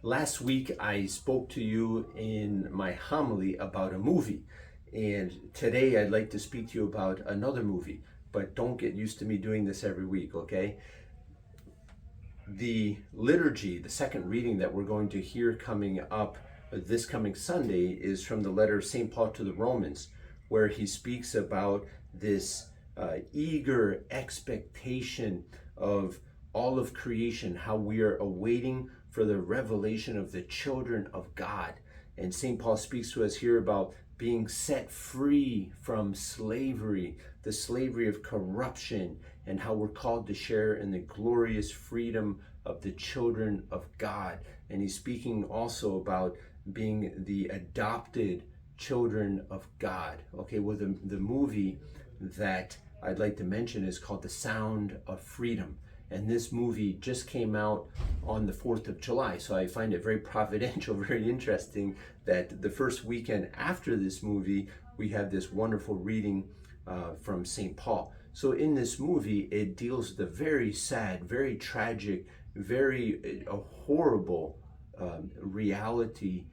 Last week, I spoke to you in my homily about a movie, and today I'd like to speak to you about another movie. But don't get used to me doing this every week, okay? The liturgy, the second reading that we're going to hear coming up this coming Sunday, is from the letter of St. Paul to the Romans, where he speaks about this eager expectation of all of creation, how we are awaiting for the revelation of the children of God. And St. Paul speaks to us here about being set free from slavery, the slavery of corruption, and how we're called to share in the glorious freedom of the children of God. And he's speaking also about being the adopted children of God. Okay, well, the movie that I'd like to mention is called The Sound of Freedom. And this movie just came out on the 4th of July. So I find it very providential, very interesting that the first weekend after this movie, we have this wonderful reading from St. Paul. So in this movie, it deals with a very sad, very tragic, very horrible reality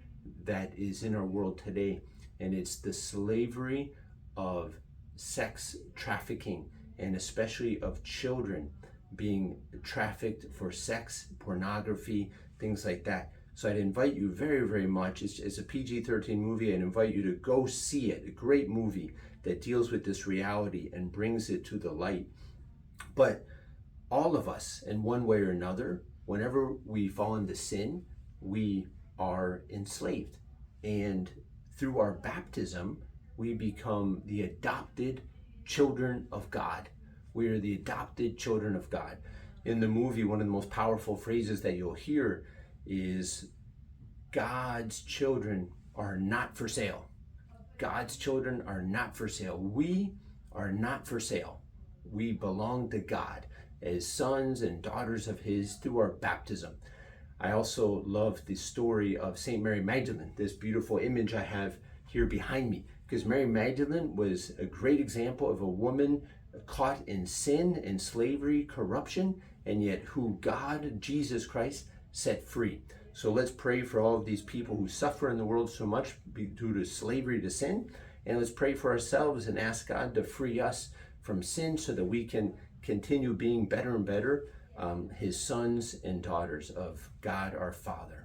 that is in our world today. And it's the slavery of sex trafficking, and especially of children being trafficked for sex, pornography, things like that. So I'd invite you very, very much. It's a PG-13 movie. I'd invite you to go see it. A great movie that deals with this reality and brings it to the light. But all of us, in one way or another, whenever we fall into sin, we are enslaved. And through our baptism, we become the adopted children of God. We are the adopted children of God. In the movie, one of the most powerful phrases that you'll hear is, God's children are not for sale. God's children are not for sale. We are not for sale. We belong to God as sons and daughters of His through our baptism. I also love the story of St. Mary Magdalene, this beautiful image I have here behind me, because Mary Magdalene was a great example of a woman caught in sin and slavery, corruption, and yet who God, Jesus Christ, set free. So let's pray for all of these people who suffer in the world so much due to slavery to sin. And let's pray for ourselves and ask God to free us from sin so that we can continue being better and better, His sons and daughters of God our Father.